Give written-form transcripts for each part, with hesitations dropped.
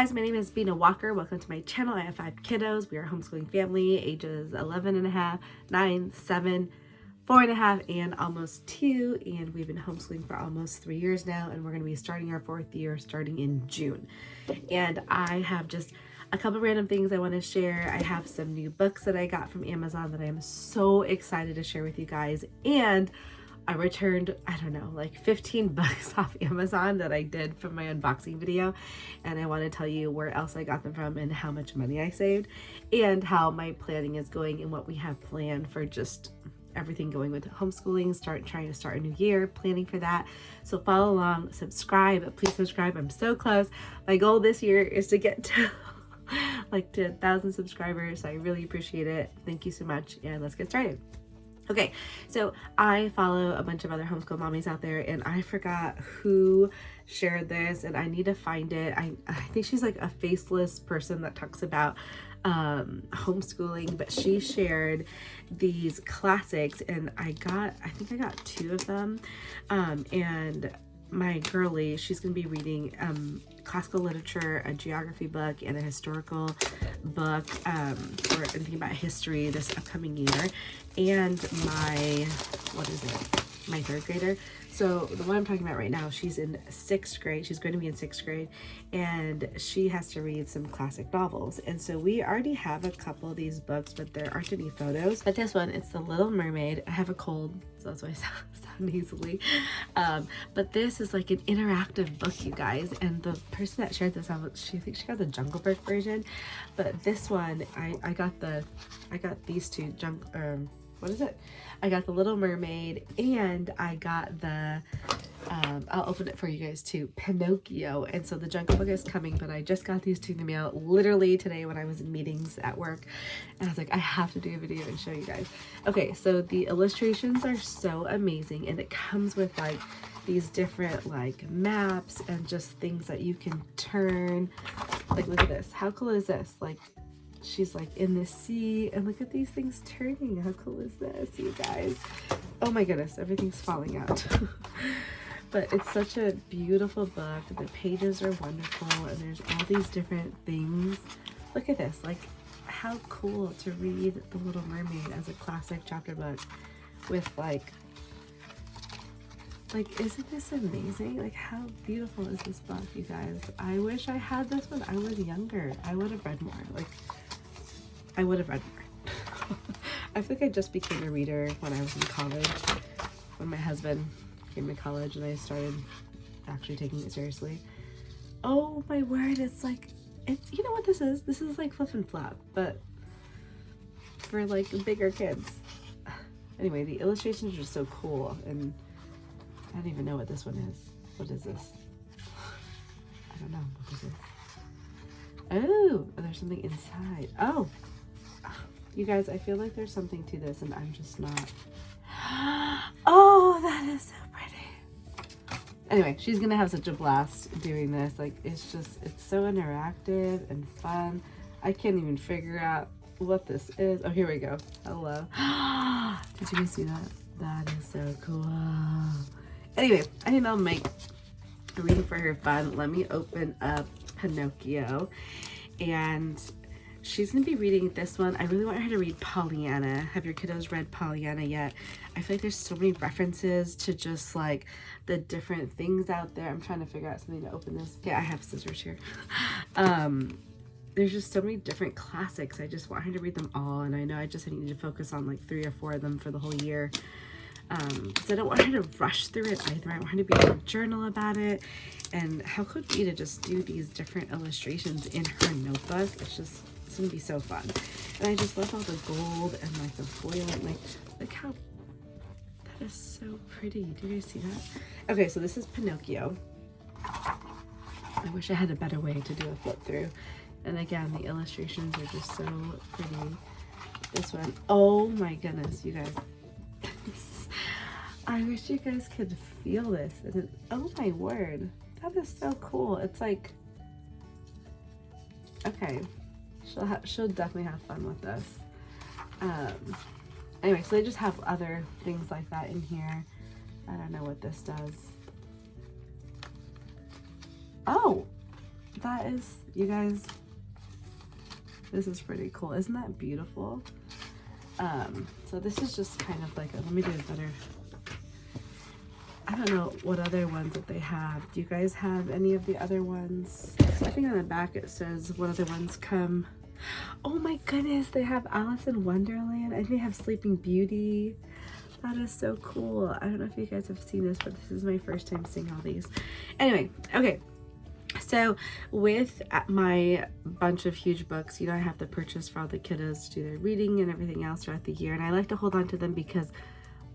guys, my name is Bina Walker. Welcome to my channel. I have 5 kiddos. We are a homeschooling family, ages 11 and a half, 9, 7, 4 and a half, and almost 2. And we've been homeschooling for almost 3 years now, and we're going to be starting our 4th year starting in June. And I have just a couple random things I want to share. I have some new books that I got from Amazon that I am so excited to share with you guys. And I returned, I don't know, like 15 bucks off Amazon that I did from my unboxing video. And I want to tell you where else I got them from and how much money I saved and how my planning is going and what we have planned for just everything going with homeschooling, trying to start a new year, planning for that. So follow along, subscribe, please subscribe. I'm so close. My goal this year is to get to like 10,000 subscribers. So I really appreciate it. Thank you so much. And let's get started. Okay, so I follow a bunch of other homeschool mommies out there, and I forgot who shared this, and I need to find it. I think she's like a faceless person that talks about homeschooling, but she shared these classics, and I think I got 2 of them, and my girly, she's going to be reading classical literature, a geography book, and a historical book for anything about history this upcoming year. And my 3rd grader. So the one I'm talking about right now, she's in 6th grade. She's going to be in 6th grade, and she has to read some classic novels. And so we already have a couple of these books, but there aren't any photos. But this one, it's The Little Mermaid. I have a cold, so that's why I sound easily. But this is like an interactive book, you guys. And the person that shared this, I think she got the Jungle Book version. But this one, I got these 2 I got The Little Mermaid, and I got the, I'll open it for you guys too, Pinocchio. And so the Jungle Book is coming, but I just got these 2 in the mail literally today when I was in meetings at work. And I was like, I have to do a video and show you guys. Okay, so the illustrations are so amazing, and it comes with like these different like maps and just things that you can turn. Like, look at this. How cool is this? Like, she's like in the sea, and look at these things turning. How cool is this, you guys? Oh my goodness, everything's falling out. But it's such a beautiful book. The pages are wonderful, and there's all these different things. Look at this, like how cool to read The Little Mermaid as a classic chapter book with like isn't this amazing? Like, how beautiful is this book, you guys? I wish I had this when I was younger. I would have read more. Like, I would have read more. I feel like I just became a reader when I was in college, when my husband came to college and I started actually taking it seriously. Oh my word, it's you know what this is? This is like Flip and Flop, but for like bigger kids. Anyway, the illustrations are just so cool, and I don't even know what this one is. What is this? I don't know. What is this? Oh, there's something inside. Oh, you guys, I feel like there's something to this, and I'm just not. Oh, that is so pretty. Anyway, she's gonna have such a blast doing this. Like, it's so interactive and fun. I can't even figure out what this is. Oh, here we go. Hello. Did you guys see that? That is so cool. Anyway, I think I'll make a reading for her fun. Let me open up Pinocchio, and she's gonna be reading this one. I really want her to read Pollyanna. Have your kiddos read Pollyanna yet? I feel like there's so many references to just like the different things out there. I'm trying to figure out something to open this. Yeah, I have scissors here. There's just so many different classics. I just want her to read them all, and I know I need to focus on like 3 or 4 of them for the whole year. Because I don't want her to rush through it either. I want her to be able to journal about it. And how could it be to just do these different illustrations in her notebook? It's gonna be so fun. And I just love all the gold and like the foil, and like, look how, that is so pretty. Do you guys see that? Okay, so this is Pinocchio. I wish I had a better way to do a flip through. And again, the illustrations are just so pretty. This one, oh my goodness, you guys. I wish you guys could feel this. Oh my word, that is so cool. It's like, okay, she'll definitely have fun with this. Anyway, so they just have other things like that in here. I don't know what this does. Oh, That is, you guys, this is pretty cool. Isn't that beautiful? So this is just kind of like, let me do a better, I don't know what other ones that they have. Do you guys have any of the other ones? I think on the back it says what other ones come. Oh my goodness, they have Alice in Wonderland. I think they have Sleeping Beauty. That is so cool. I don't know if you guys have seen this, but this is my first time seeing all these. Anyway, okay. So with my bunch of huge books, you know, I have to purchase for all the kiddos to do their reading and everything else throughout the year. And I like to hold on to them because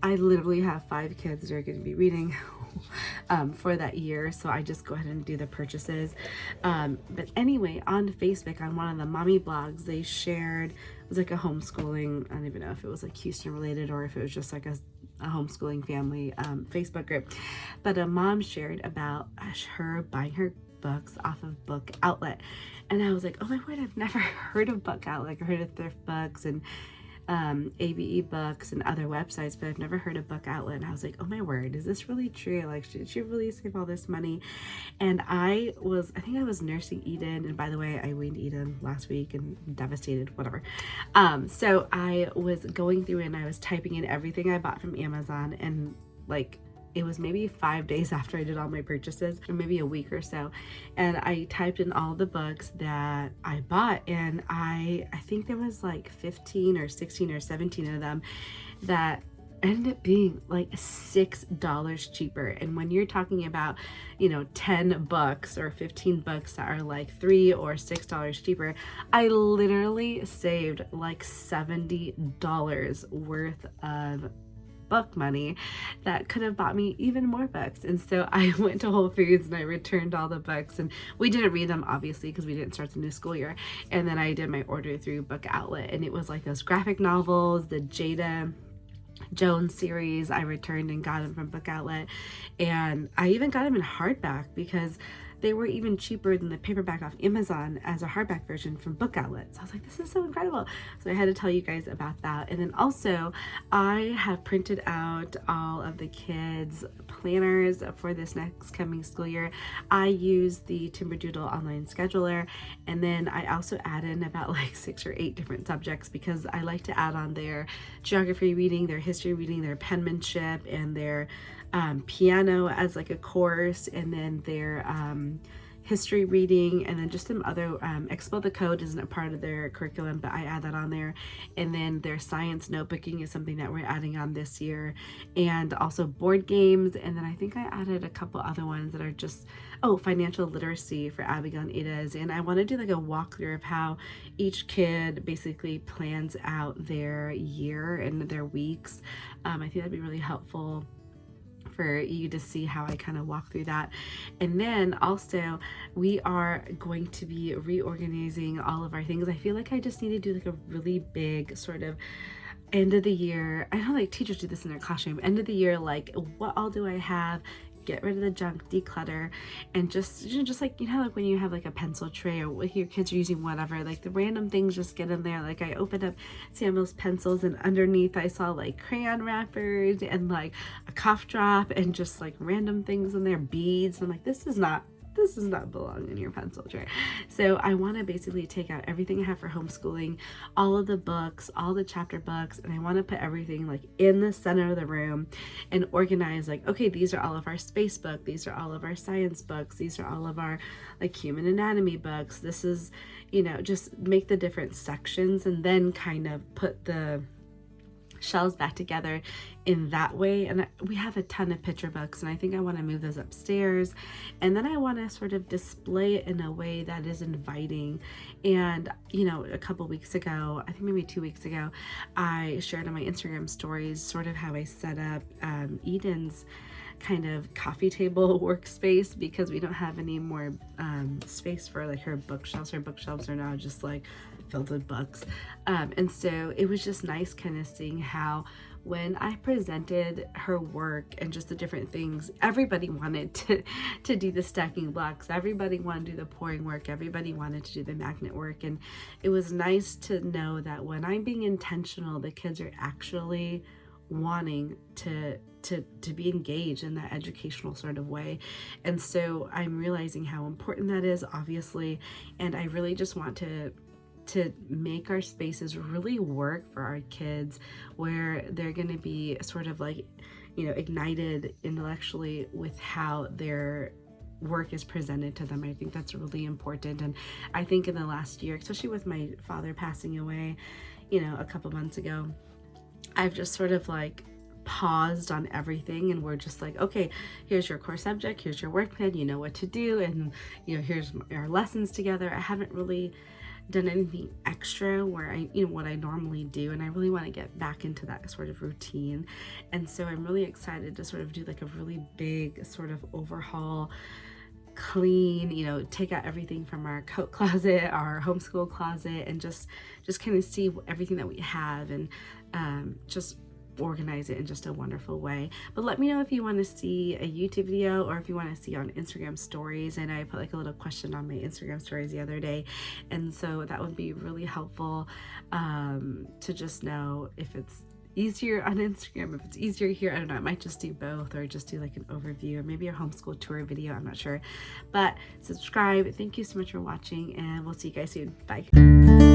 I literally have 5 kids that are going to be reading for that year. So I just go ahead and do the purchases. But anyway, on Facebook, on one of the mommy blogs, they shared, it was like a homeschooling, I don't even know if it was like Houston related or if it was just like a homeschooling family Facebook group. But a mom shared about her buying her books off of Book Outlet. And I was like, oh my word, I've never heard of Book Outlet. Like I heard of Thrift Books and ABE Books and other websites, but I've never heard of Book Outlet. And I was like, oh my word, is this really true? Like, did she really save all this money? And I think I was nursing Eden, and by the way, I weaned Eden last week and devastated, whatever. So I was going through and I was typing in everything I bought from Amazon, and like it was maybe 5 days after I did all my purchases, or maybe a week or so, and I typed in all the books that I bought, and I think there was like 15 or 16 or 17 of them that ended up being like $6 cheaper. And when you're talking about, you know, 10 bucks or 15 bucks that are like $3 or $6 cheaper, I literally saved like $70 worth of book money that could have bought me even more books. And so I went to Whole Foods and I returned all the books, and we didn't read them obviously because we didn't start the new school year. And then I did my order through Book Outlet, and it was like those graphic novels, the Jada Jones series. I returned and got them from Book Outlet, and I even got them in hardback because they were even cheaper than the paperback off Amazon as a hardback version from Book Outlet. So I was like, this is so incredible. So I had to tell you guys about that. And then also I have printed out all of the kids' planners for this next coming school year. I use the Timberdoodle online scheduler, and then I also add in about like 6 or 8 different subjects because I like to add on their geography reading, their history reading, their penmanship, and their piano as like a course, and then their history reading, and then just some other Explode the Code isn't a part of their curriculum, but I add that on there. And then their science notebooking is something that we're adding on this year, and also board games. And then I think I added a couple other ones that are just, financial literacy for Abigail and Ada's. And I want to do like a walkthrough of how each kid basically plans out their year and their weeks. I think that'd be really helpful for you to see how I kind of walk through that. And then also we are going to be reorganizing all of our things. I feel like I just need to do like a really big sort of end of the year. I know like teachers do this in their classroom. End of the year, like what all do I have? Get rid of the junk, declutter, and just like, you know, like when you have like a pencil tray or your kids are using whatever, like the random things just get in there. Like I opened up Samuel's pencils, and underneath I saw like crayon wrappers and like a cough drop and just like random things in there, beads. And I'm like, this does not belong in your pencil tray. So I want to basically take out everything I have for homeschooling, all of the books, all the chapter books, and I want to put everything like in the center of the room and organize like, okay, these are all of our space book, these are all of our science books, these are all of our like human anatomy books. This is, you know, just make the different sections and then kind of put the shelves back together in that way. And we have a ton of picture books, and I think I want to move those upstairs, and then I want to sort of display it in a way that is inviting. And you know, a couple weeks ago, I think maybe 2 weeks ago, I shared on my Instagram stories sort of how I set up Eden's kind of coffee table workspace, because we don't have any more space for like her bookshelves. Her bookshelves are now just like filled with books, and so it was just nice kind of seeing how when I presented her work and just the different things, everybody wanted to do the stacking blocks, everybody wanted to do the pouring work, everybody wanted to do the magnet work. And it was nice to know that when I'm being intentional, the kids are actually wanting to be engaged in that educational sort of way. And so I'm realizing how important that is, obviously, and I really just want to make our spaces really work for our kids, where they're going to be sort of like, ignited intellectually with how their work is presented to them. I think that's really important. And I think in the last year, especially with my father passing away, a couple months ago, I've just sort of like paused on everything, and we're just like, okay, here's your core subject, here's your work plan, you know what to do, and here's our lessons together. I haven't really done anything extra where I, what I normally do, and I really want to get back into that sort of routine. And so I'm really excited to sort of do like a really big sort of overhaul, clean, take out everything from our coat closet, our homeschool closet, and just kind of see everything that we have, and just organize it in just a wonderful way. But let me know if you want to see a YouTube video, or if you want to see on Instagram stories. And I put like a little question on my Instagram stories the other day, and so that would be really helpful to just know if it's easier on Instagram, if it's easier here. I don't know, I might just do both, or just do like an overview, or maybe a homeschool tour video, I'm not sure. But subscribe. Thank you so much for watching, and we'll see you guys soon. Bye.